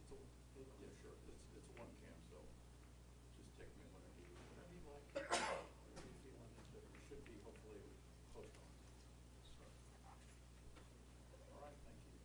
Yeah, sure. It's one cam, so just take me whenever you like, whatever you feel on it. It should be hopefully close on. So, all right, thank you.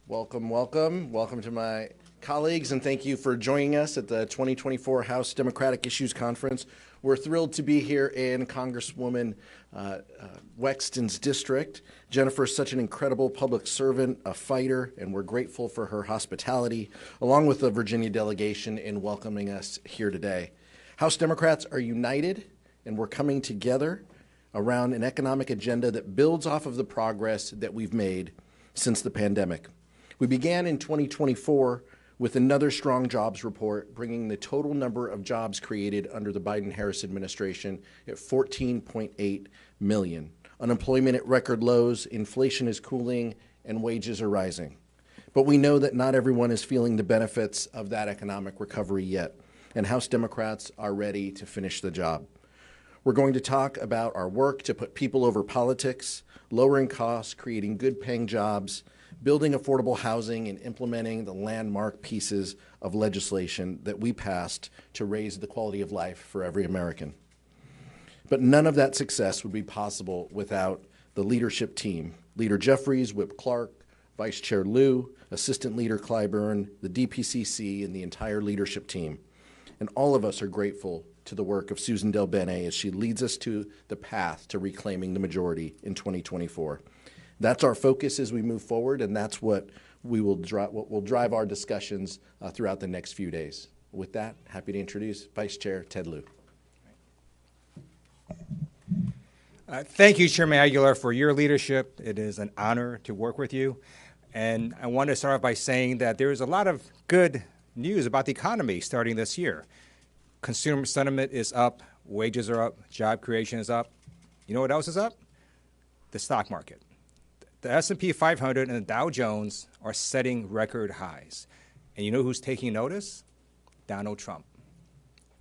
Welcome, welcome. Welcome to my colleagues, and thank you for joining us at the 2024 House Democratic Issues Conference. We're thrilled to be here in Congresswoman Wexton's district. Jennifer is such an incredible public servant, a fighter, and we're grateful for her hospitality, along with the Virginia delegation, in welcoming us here today. House Democrats are united, and we're coming together around an economic agenda that builds off of the progress that we've made since the pandemic. We began in 2024 with another strong jobs report, bringing the total number of jobs created under the Biden-Harris administration at 14.8 million. Unemployment at record lows, inflation is cooling, and wages are rising. But we know that not everyone is feeling the benefits of that economic recovery yet, and House Democrats are ready to finish the job. We're going to talk about our work to put people over politics, lowering costs, creating good-paying jobs, building affordable housing, and implementing the landmark pieces of legislation that we passed to raise the quality of life for every American. But none of that success would be possible without the leadership team. Leader Jeffries, Whip Clark, Vice Chair Lieu, Assistant Leader Clyburn, the DPCC, and the entire leadership team. And all of us are grateful to the work of Suzan DelBene as she leads us to the path to reclaiming the majority in 2024. That's our focus as we move forward, and that's what will drive our discussions throughout the next few days. With that, happy to introduce Vice Chair Ted Lieu. Thank you, Chairman Aguilar, for your leadership. It is an honor to work with you. And I want to start off by saying that there is a lot of good news about the economy starting this year. Consumer sentiment is up, wages are up, job creation is up. You know what else is up? The stock market. The S&P 500 and the Dow Jones are setting record highs. And you know who's taking notice? Donald Trump.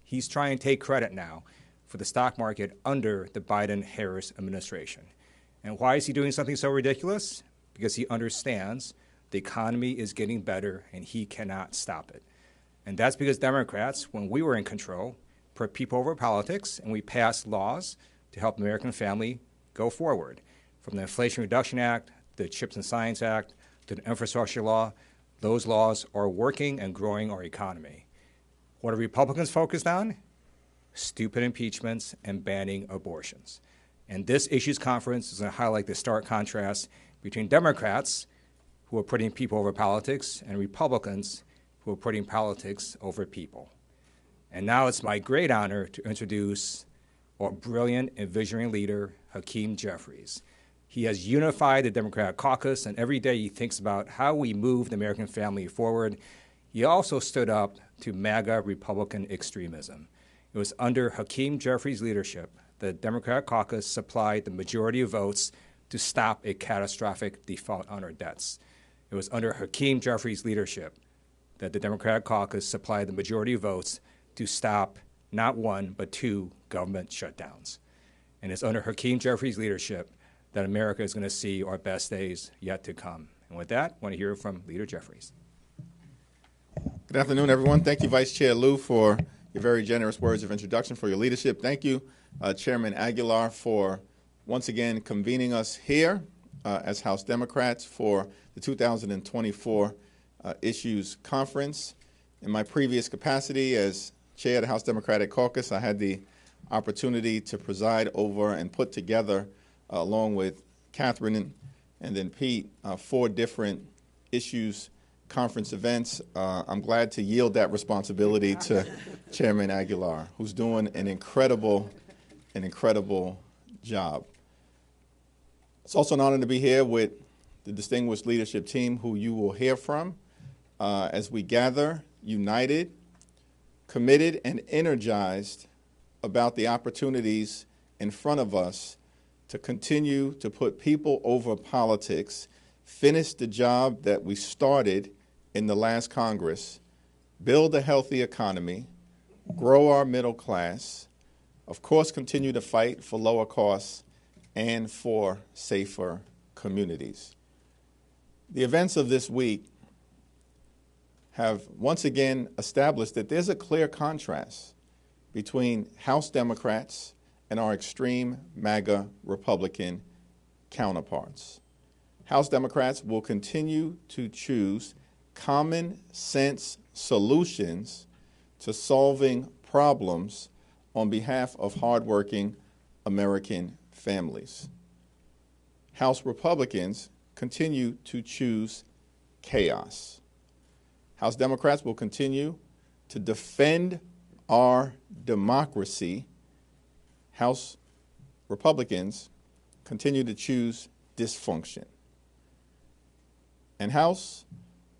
He's trying to take credit now for the stock market under the Biden-Harris administration. And why is he doing something so ridiculous? Because he understands the economy is getting better and he cannot stop it. And that's because Democrats, when we were in control, put people over politics, and we passed laws to help the American family go forward. From the Inflation Reduction Act, the CHIPS and Science Act, to the infrastructure law, those laws are working and growing our economy. What are Republicans focused on? Stupid impeachments and banning abortions. And this issues conference is going to highlight the stark contrast between Democrats, who are putting people over politics, and Republicans, who are putting politics over people. And now it's my great honor to introduce our brilliant and visionary leader, Hakeem Jeffries. He has unified the Democratic Caucus, and every day he thinks about how we move the American family forward. He also stood up to MAGA Republican extremism. It was under Hakeem Jeffries' leadership that the Democratic Caucus supplied the majority of votes to stop a catastrophic default on our debts. It was under Hakeem Jeffries' leadership that the Democratic Caucus supplied the majority of votes to stop not one, but two government shutdowns. And it's under Hakeem Jeffries' leadership that America is going to see our best days yet to come. And with that, I want to hear from Leader Jeffries. Good afternoon, everyone. Thank you, Vice Chair Lieu, for your very generous words of introduction, for your leadership. Thank you, Chairman Aguilar, for once again convening us here as House Democrats for the 2024 Issues Conference. In my previous capacity as Chair of the House Democratic Caucus, I had the opportunity to preside over and put together, along with Katherine and then Pete, 4 different issues conference events. I'm glad to yield that responsibility to Chairman Aguilar, who's doing an incredible job. It's also an honor to be here with the distinguished leadership team who you will hear from as we gather united, committed, and energized about the opportunities in front of us to continue to put people over politics, finish the job that we started in the last Congress, build a healthy economy, grow our middle class, of course continue to fight for lower costs and for safer communities. The events of this week have once again established that there's a clear contrast between House Democrats and our extreme MAGA Republican counterparts. House Democrats will continue to choose common sense solutions to solving problems on behalf of hardworking American families. House Republicans continue to choose chaos. House Democrats will continue to defend our democracy. House Republicans continue to choose dysfunction. And House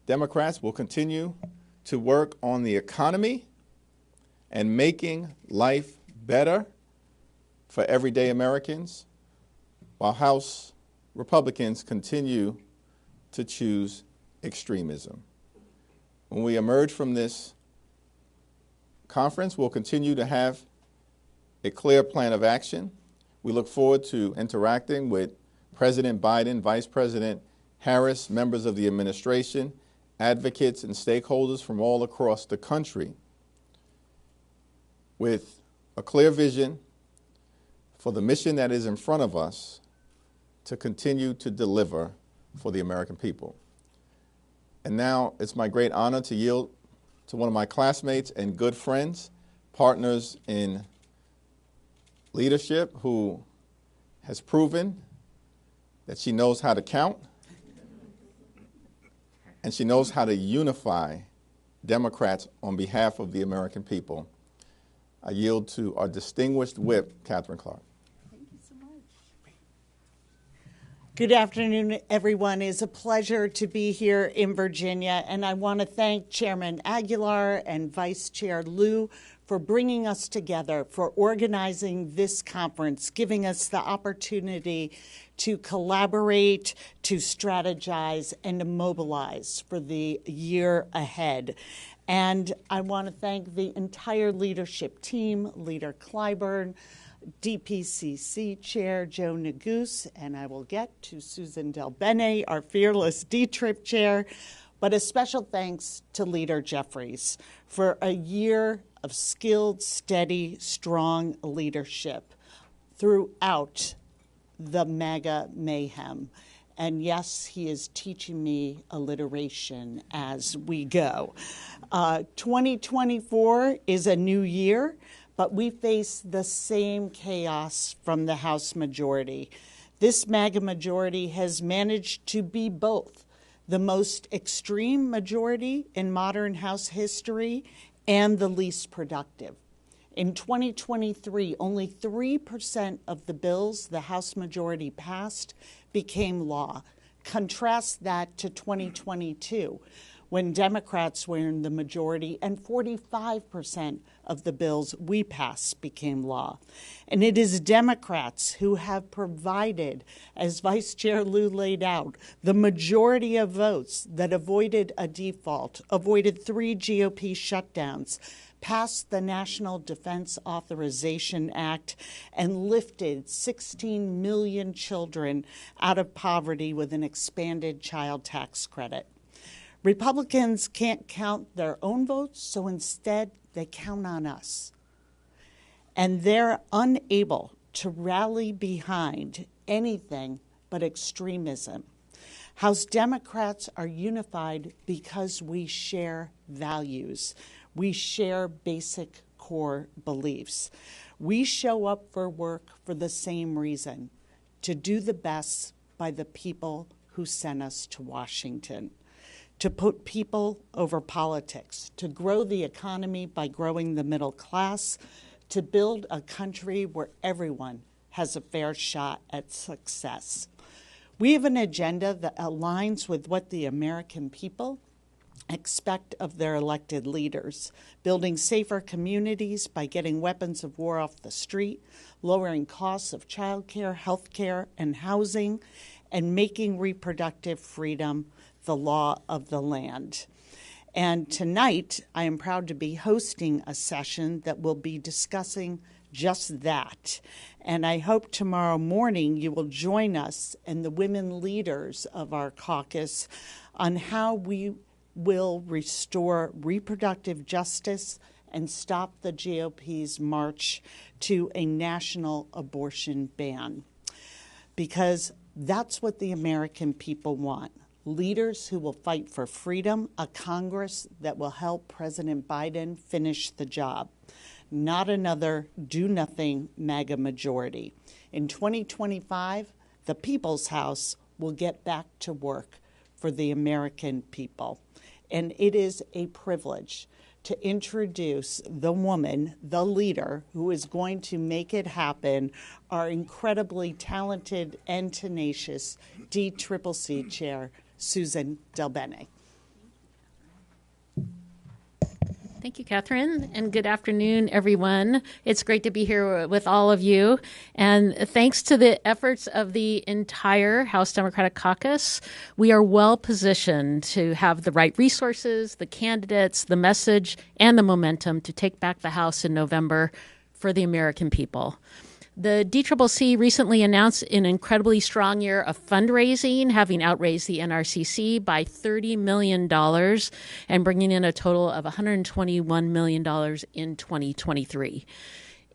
Democrats will continue to work on the economy and making life better for everyday Americans, while House Republicans continue to choose extremism. When we emerge from this conference, we'll continue to have a clear plan of action. We look forward to interacting with President Biden, Vice President Harris, members of the administration, advocates, and stakeholders from all across the country with a clear vision for the mission that is in front of us to continue to deliver for the American people. And now it's my great honor to yield to one of my classmates and good friends, partners in leadership, who has proven that she knows how to count and she knows how to unify Democrats on behalf of the American people. I yield to our distinguished whip, Katherine Clark. Thank you so much. Good afternoon, everyone. It's a pleasure to be here in Virginia, and I want to thank Chairman Aguilar and Vice Chair Lieu for bringing us together, for organizing this conference, giving us the opportunity to collaborate, to strategize, and to mobilize for the year ahead. And I want to thank the entire leadership team, Leader Clyburn, DCCC Chair Joe Neguse, and I will get to Suzan DelBene, our fearless D-Trip Chair, but a special thanks to Leader Jeffries for a year of skilled, steady, strong leadership throughout the MAGA mayhem. And yes, he is teaching me alliteration as we go. 2024 is a new year, but we face the same chaos from the House majority. This MAGA majority has managed to be both the most extreme majority in modern House history and the least productive. In 2023, only 3% of the bills the House majority passed became law. Contrast that to 2022, when Democrats were in the majority and 45% of the bills we passed became law. And it is Democrats who have provided, as Vice Chair Lieu laid out, the majority of votes that avoided a default, avoided 3 GOP shutdowns, passed the National Defense Authorization Act, and lifted 16 million children out of poverty with an expanded child tax credit. Republicans can't count their own votes, so instead they count on us. And they're unable to rally behind anything but extremism. House Democrats are unified because we share values. We share basic core beliefs. We show up for work for the same reason, to do the best by the people who sent us to Washington, to put people over politics, to grow the economy by growing the middle class, to build a country where everyone has a fair shot at success. We have an agenda that aligns with what the American people expect of their elected leaders, building safer communities by getting weapons of war off the street, lowering costs of childcare, healthcare, and housing, and making reproductive freedom the law of the land. And tonight, I am proud to be hosting a session that will be discussing just that. And I hope tomorrow morning you will join us and the women leaders of our caucus on how we will restore reproductive justice and stop the GOP's march to a national abortion ban. Because That's what the American people want. Leaders who will fight for freedom, a Congress that will help President Biden finish the job, not another do-nothing MAGA majority. In 2025, the People's House will get back to work for the American people. And it is a privilege to introduce the woman, the leader, who is going to make it happen, our incredibly talented and tenacious DCCC Chair, Suzan DelBene. Thank you, Katherine, and good afternoon, everyone. It's great to be here with all of you. And thanks to the efforts of the entire House Democratic Caucus, we are well positioned to have the right resources, the candidates, the message, and the momentum to take back the House in November for the American people. The DCCC recently announced an incredibly strong year of fundraising, having outraised the NRCC by $30 million and bringing in a total of $121 million in 2023.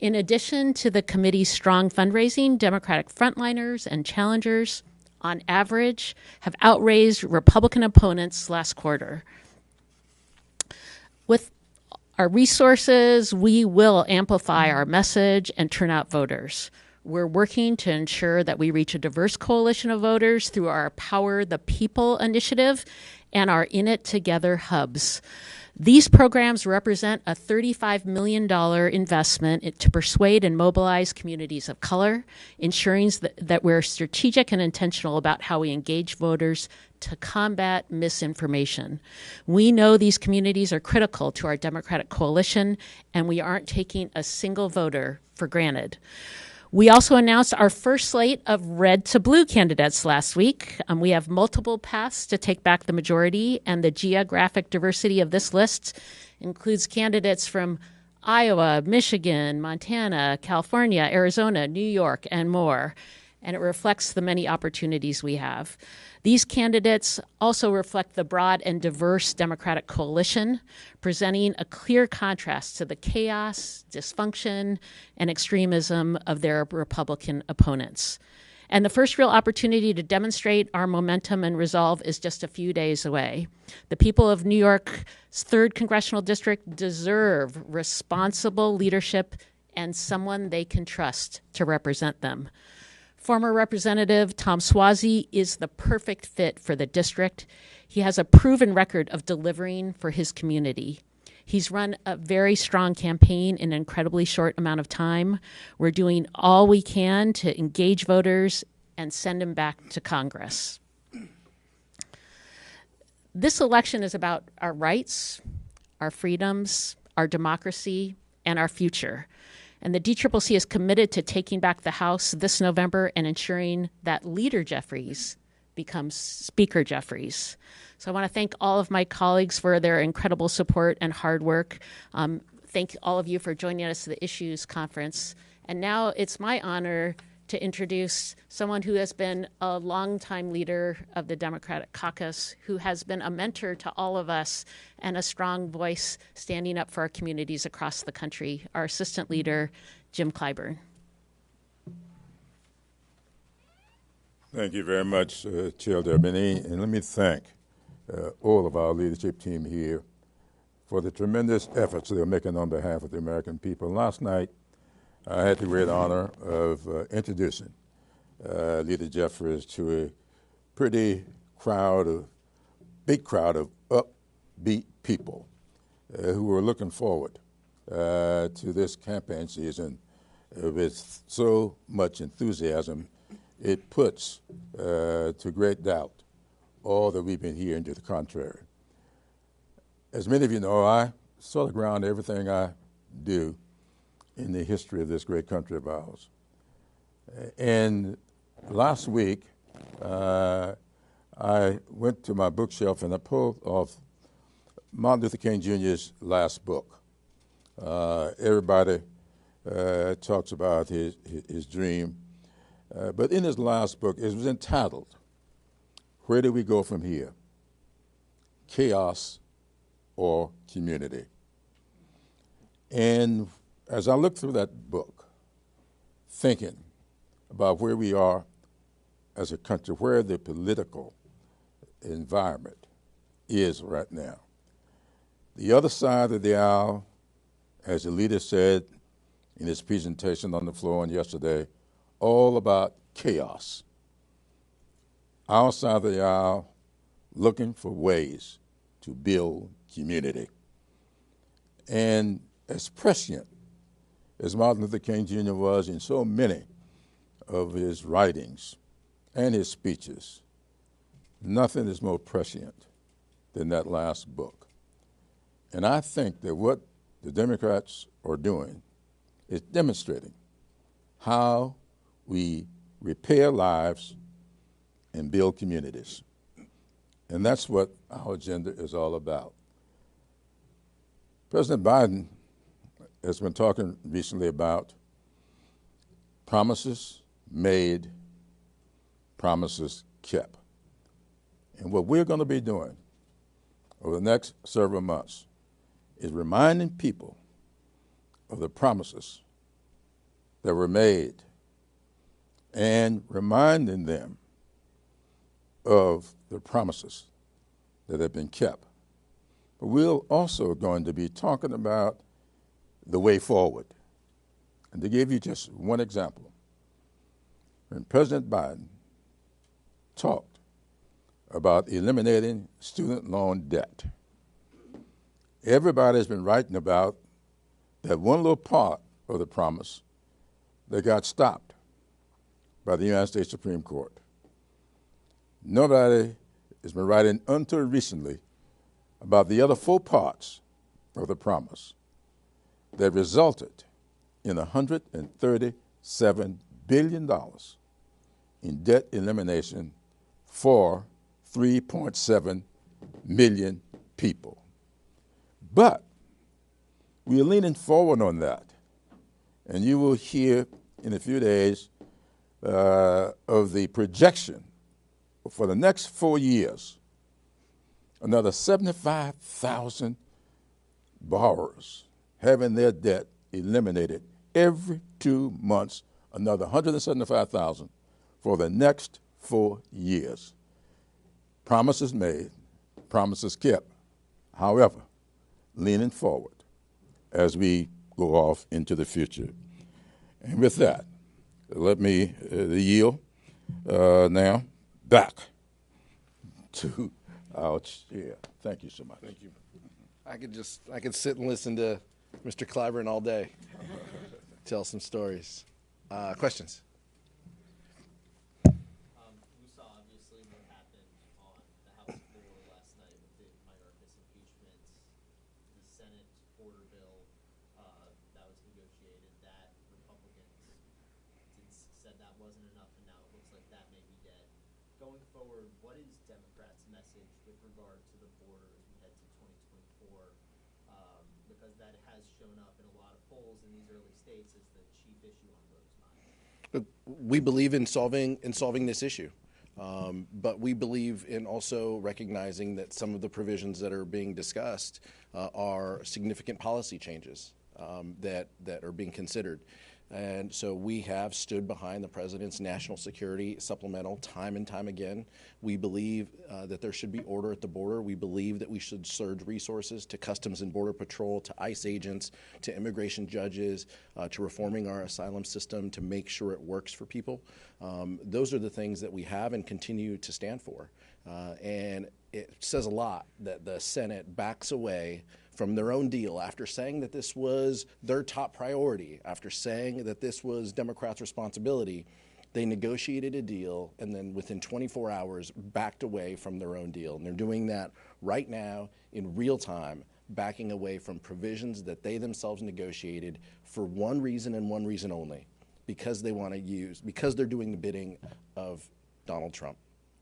In addition to the committee's strong fundraising, Democratic frontliners and challengers, on average, have outraised Republican opponents last quarter. With our resources, we will amplify our message and turn out voters. We're working to ensure that we reach a diverse coalition of voters through our Power the People initiative and our In It Together hubs. These programs represent a $35 million investment to persuade and mobilize communities of color, ensuring that we're strategic and intentional about how we engage voters to combat misinformation. We know these communities are critical to our Democratic coalition, and we aren't taking a single voter for granted. We also announced our first slate of red to blue candidates last week. We have multiple paths to take back the majority, and the geographic diversity of this list includes candidates from Iowa, Michigan, Montana, California, Arizona, New York, and more. And it reflects the many opportunities we have. These candidates also reflect the broad and diverse Democratic coalition, presenting a clear contrast to the chaos, dysfunction, and extremism of their Republican opponents. And the first real opportunity to demonstrate our momentum and resolve is just a few days away. The people of New York's 3rd Congressional District deserve responsible leadership and someone they can trust to represent them. Former Representative Tom Suozzi is the perfect fit for the district. He has a proven record of delivering for his community. He's run a very strong campaign in an incredibly short amount of time. We're doing all we can to engage voters and send them back to Congress. This election is about our rights, our freedoms, our democracy, and our future. And the DCCC is committed to taking back the House this November and ensuring that Leader Jeffries becomes Speaker Jeffries. So I want to thank all of my colleagues for their incredible support and hard work. Thank all of you for joining us at the Issues Conference. And now it's my honor to introduce someone who has been a longtime leader of the Democratic Caucus, who has been a mentor to all of us and a strong voice standing up for our communities across the country, our Assistant Leader, Jim Clyburn. Thank you very much, Chair DelBene, and let me thank all of our leadership team here for the tremendous efforts they're making on behalf of the American people. Last night, I had the great honor of introducing Leader Jeffries to a pretty big crowd of upbeat people who were looking forward to this campaign season with so much enthusiasm. It puts to great doubt all that we've been hearing to the contrary. As many of you know, I sort of ground everything I do in the history of this great country of ours. And last week, I went to my bookshelf and I pulled off Martin Luther King Jr.'s last book. Everybody talks about his dream, but in his last book, it was entitled, "Where Do We Go From Here? Chaos or Community?" And as I looked through that book, thinking about where we are as a country where the political environment is right now. The other side of the aisle, as the leader said in his presentation on the floor and yesterday, all about chaos. Our side of the aisle looking for ways to build community. And as prescient as Martin Luther King Jr. was in so many of his writings and his speeches, nothing is more prescient than that last book. And I think that what the Democrats are doing is demonstrating how we repair lives and build communities. And that's what our agenda is all about. President Biden has been talking recently about promises made, promises kept. And what we're going to be doing over the next several months is reminding people of the promises that were made and reminding them of the promises that have been kept. But we're also going to be talking about the way forward. And to give you just one example, when President Biden talked about eliminating student loan debt, everybody has been writing about that one little part of the promise that got stopped by the United States Supreme Court. Nobody has been writing until recently about the other 4 parts of the promise that resulted in $137 billion in debt elimination for 3.7 million people. But we are leaning forward on that, and you will hear in a few days of the projection for the next 4 years, another 75,000 borrowers having their debt eliminated every 2 months, another 175,000 for the next 4 years. Promises made, promises kept. However, leaning forward as we go off into the future. And with that, let me yield now back to our chair. Thank you so much. Thank you. I could sit and listen to Mr. Clyburn all day, tell some stories. Questions? We saw obviously what happened on the House floor last night with the minorcas impeachment, the Senate border bill that was negotiated, that Republicans said that wasn't enough, and now it looks like that may be dead. Going forward, what is Democrats' message with regard to the border as we head to 2024? Because that has shown up in a lot of polls in these early states as the chief issue on voters' minds. We believe in solving this issue, but we believe in also recognizing that some of the provisions that are being discussed are significant policy changes that are being considered. And so we have stood behind the president's national security supplemental time and time again. We believe that there should be order at the border. We believe that we should surge resources to Customs and Border Patrol, to ICE agents, to immigration judges, to reforming our asylum system to make sure it works for people. Those are the things that we have and continue to stand for. And it says a lot that the Senate backs away from their own deal after saying that this was their top priority, after saying that this was Democrats' responsibility. They negotiated a deal and then within 24 hours backed away from their own deal. And they're doing that right now in real time, backing away from provisions that they themselves negotiated for one reason and one reason only, because they want to because they're doing the bidding of Donald Trump.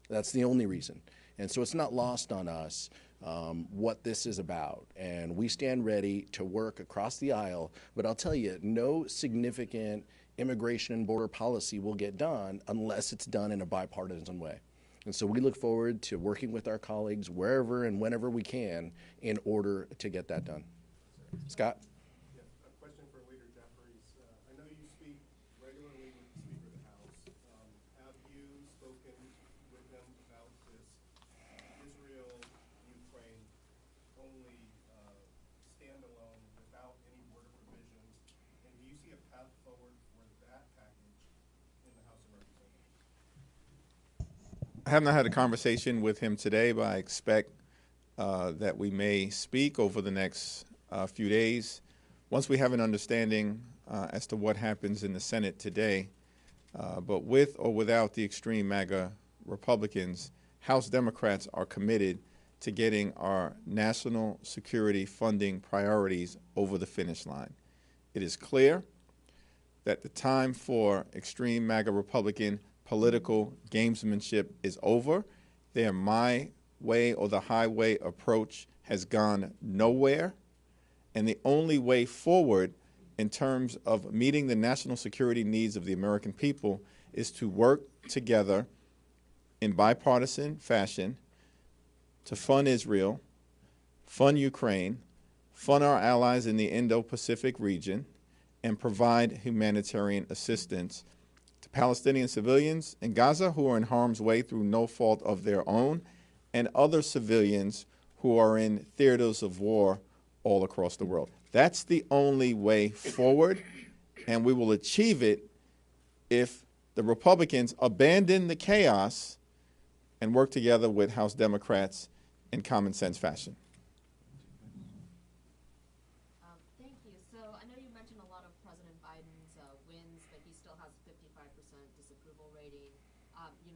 That's the only reason. And so it's not lost on us what this is about. And we stand ready to work across the aisle. But I'll tell you, no significant immigration and border policy will get done unless it's done in a bipartisan way. And so we look forward to working with our colleagues wherever and whenever we can in order to get that done. Scott? Yeah, a question for Leader Jeffries. I know you speak regularly with the Speaker of the House. Have you spoken only standalone without any border provisions? And do you see a path forward for that package in the House of Representatives? I have not had a conversation with him today, but I expect that we may speak over the next few days. Once we have an understanding as to what happens in the Senate today, but with or without the extreme MAGA Republicans, House Democrats are committed to getting our national security funding priorities over the finish line. It is clear that the time for extreme MAGA Republican political gamesmanship is over. Their my way or the highway approach has gone nowhere. And the only way forward in terms of meeting the national security needs of the American people is to work together in bipartisan fashion to fund Israel, fund Ukraine, fund our allies in the Indo-Pacific region, and provide humanitarian assistance to Palestinian civilians in Gaza who are in harm's way through no fault of their own, and other civilians who are in theaters of war all across the world. That's the only way forward, and we will achieve it if the Republicans abandon the chaos and work together with House Democrats in common sense fashion. Thank you. So I know you mentioned a lot of President Biden's wins, but he still has a 55% disapproval rating.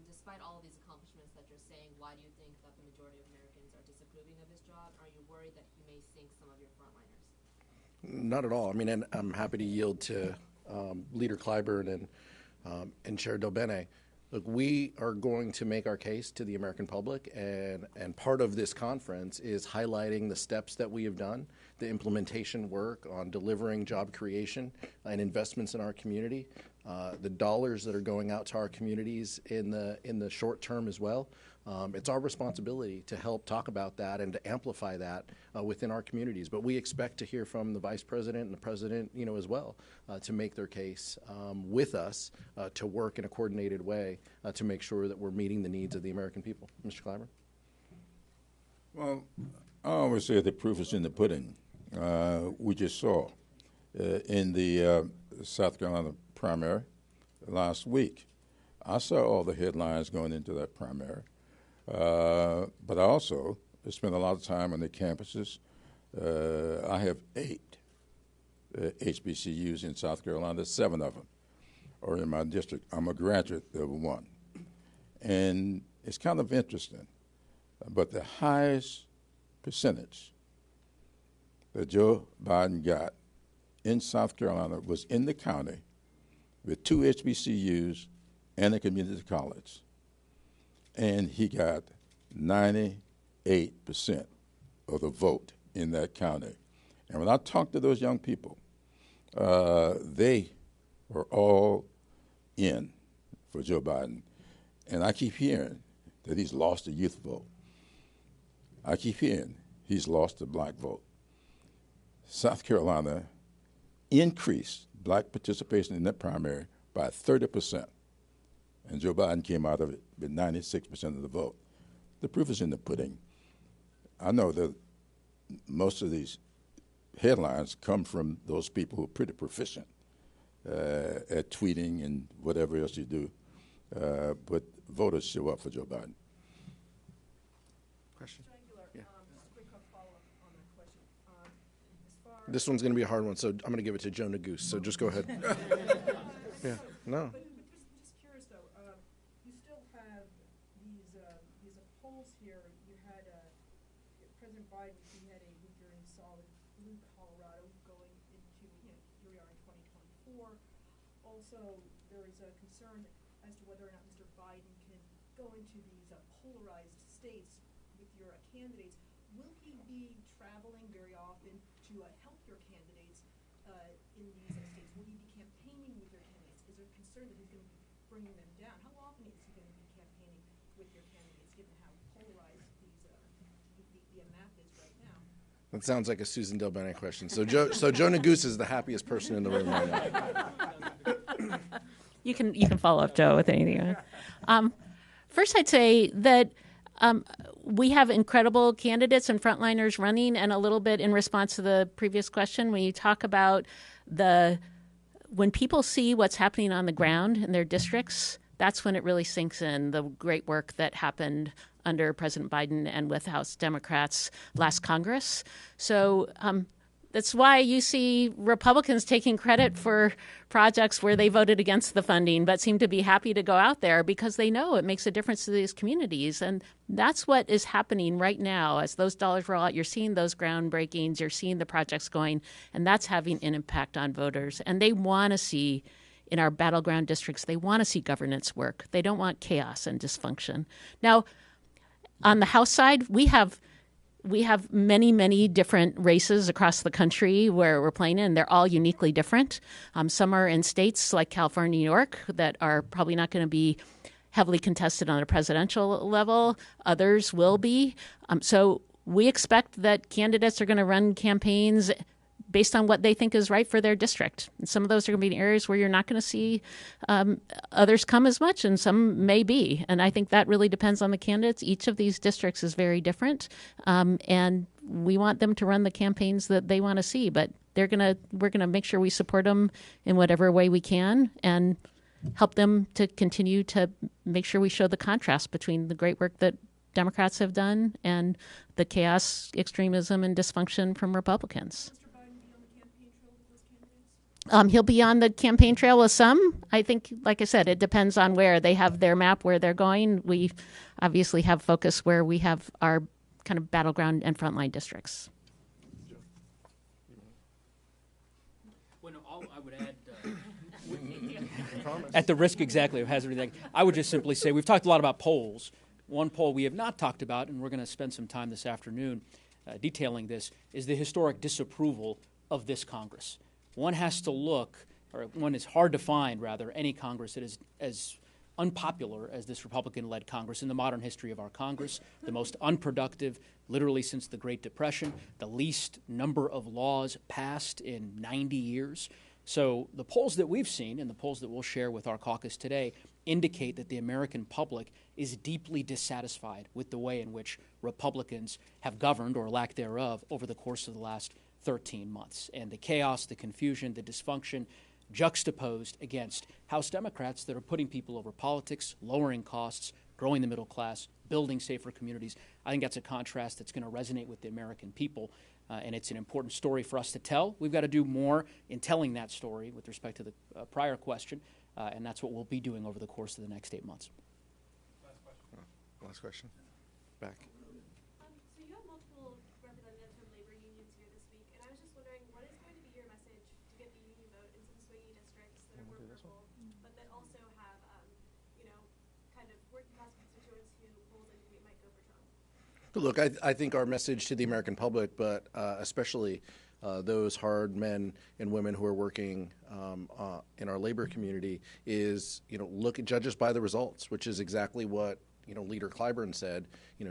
Despite all of these accomplishments that you're saying, why do you think that the majority of Americans are disapproving of his job? Are you worried that he may sink some of your frontliners? Not at all. I mean, and I'm happy to yield to Leader Clyburn and Chair DelBene. Look, we are going to make our case to the American public, and part of this conference is highlighting the steps that we have done, the implementation work on delivering job creation and investments in our community, the dollars that are going out to our communities in the short term as well. It's our responsibility to help talk about that and to amplify that within our communities. But we expect to hear from the Vice President and the President, as well, to make their case with us to work in a coordinated way to make sure that we're meeting the needs of the American people. Mr. Clyburn? Well, I always say the proof is in the pudding. We just saw in the South Carolina primary last week. I saw all the headlines going into that primary. But I also spent a lot of time on the campuses. I have 8 HBCUs in South Carolina. 7 of them are in my district. I'm a graduate of 1. And it's kind of interesting, but the highest percentage that Joe Biden got in South Carolina was in the county with 2 HBCUs and a community college. And he got 98% of the vote in that county. And when I talked to those young people, they were all in for Joe Biden. And I keep hearing that he's lost the youth vote. I keep hearing he's lost the black vote. South Carolina increased black participation in that primary by 30%. And Joe Biden came out of it with 96% of the vote. The proof is in the pudding. I know that most of these headlines come from those people who are pretty proficient at tweeting and whatever else you do. But voters show up for Joe Biden. Question? Just a quick follow-up on that question. As far This one's going to be a hard one, so I'm going to give it to Joe Neguse, so just go ahead. Yeah, no. But just curious though, you still have these polls here. You had President Biden. He had a weaker and solid blue Colorado going into here we are in 2024. Also, there is a concern as to whether or not Mr. Biden can go into these polarized states with your candidates. Will he be traveling very often to help your candidates in these states? Will he be campaigning with your candidates? Is there a concern that he's going to be bringing them down? How often is he going to be campaigning with your candidates, given how polarized the map is right now? That sounds like a Suzan DelBene question. So Joe Neguse is the happiest person in the room right now. You can follow up, Joe, with anything. First, I'd say that We have incredible candidates and frontliners running, and a little bit in response to the previous question, when you talk about when people see what's happening on the ground in their districts, that's when it really sinks in, the great work that happened under President Biden and with House Democrats last Congress. So that's why you see Republicans taking credit for projects where they voted against the funding but seem to be happy to go out there because they know it makes a difference to these communities. And that's what is happening right now. As those dollars roll out, you're seeing those groundbreakings, you're seeing the projects going, and that's having an impact on voters. And they want to see, in our battleground districts, they want to see governance work. They don't want chaos and dysfunction. Now, on the House side, we have many, many different races across the country where we're playing in. They're all uniquely different. Some are in states like California, New York, that are probably not going to be heavily contested on a presidential level. Others will be. So we expect that candidates are going to run campaigns based on what they think is right for their district. And some of those are going to be in areas where you're not going to see others come as much, and some may be. And I think that really depends on the candidates. Each of these districts is very different, and we want them to run the campaigns that they want to see. But we're gonna make sure we support them in whatever way we can and help them to continue to make sure we show the contrast between the great work that Democrats have done and the chaos, extremism, and dysfunction from Republicans. He'll be on the campaign trail with some. I think, like I said, it depends on where they have their map, where they're going. We obviously have focus where we have our kind of battleground and frontline districts. Well, no, I would add, at the risk exactly of hazarding, I would just simply say we've talked a lot about polls. One poll we have not talked about, and we're going to spend some time this afternoon detailing this, is the historic disapproval of this Congress. One has to look, or one is hard to find, rather, any Congress that is as unpopular as this Republican-led Congress in the modern history of our Congress, the most unproductive literally since the Great Depression, the least number of laws passed in 90 years. So the polls that we've seen and the polls that we'll share with our caucus today indicate that the American public is deeply dissatisfied with the way in which Republicans have governed, or lack thereof, over the course of the last 13 months. And the chaos, the confusion, the dysfunction juxtaposed against House Democrats that are putting people over politics, lowering costs, growing the middle class, building safer communities. I think that's a contrast that's going to resonate with the American people, and it's an important story for us to tell. We've got to do more in telling that story with respect to the prior question, and that's what we'll be doing over the course of the next 8 months. Last question. Back. So you have multiple representatives from labor unions here this week, and I was just wondering, what is going to be your message to get the union vote in some swingy districts that are more purple, but that also have, kind of working class constituents who polls indicate might go for Trump? Look, I think our message to the American public, but especially those hard men and women who are working in our labor community, is, judge us by the results, which is exactly what Leader Clyburn said.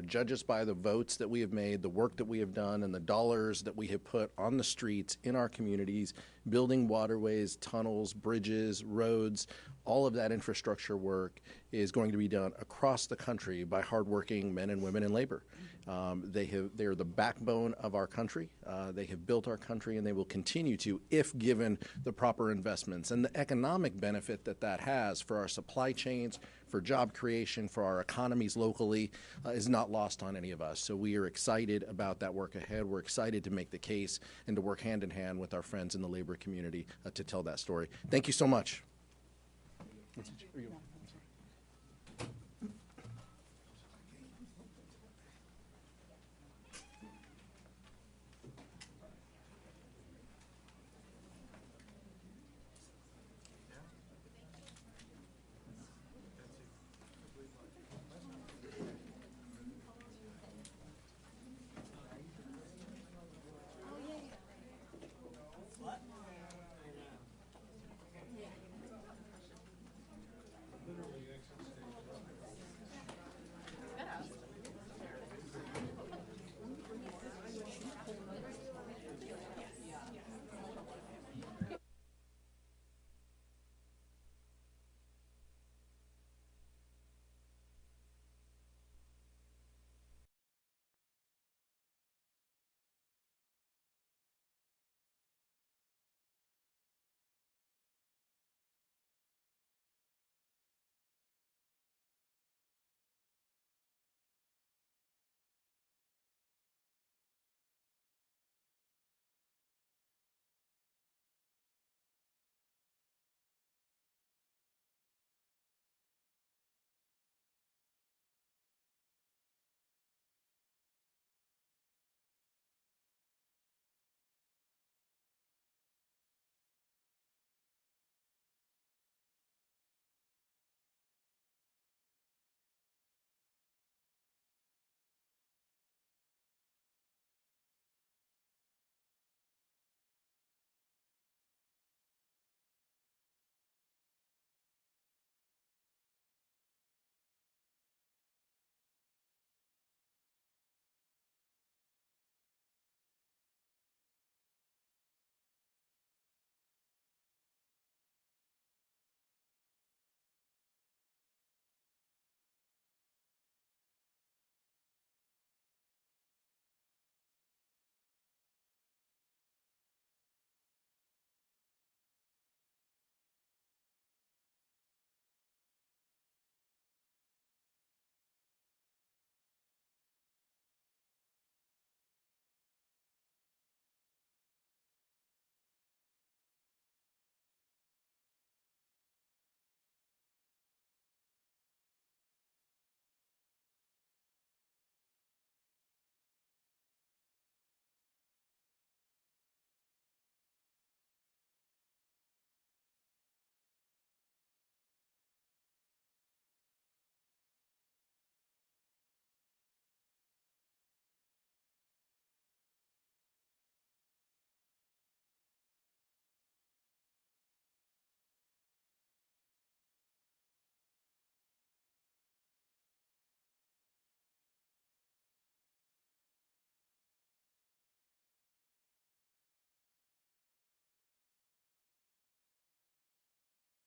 Judge us by the votes that we have made, the work that we have done, and the dollars that we have put on the streets in our communities, building waterways, tunnels, bridges, roads. All of that infrastructure work is going to be done across the country by hardworking men and women in labor. They are the backbone of our country. They have built our country, and they will continue to, if given the proper investments. And the economic benefit that has for our supply chains, for job creation, for our economies locally, is not lost on any of us. So we are excited about that work ahead. We're excited to make the case and to work hand in hand with our friends in the labor community to tell that story. Thank you so much.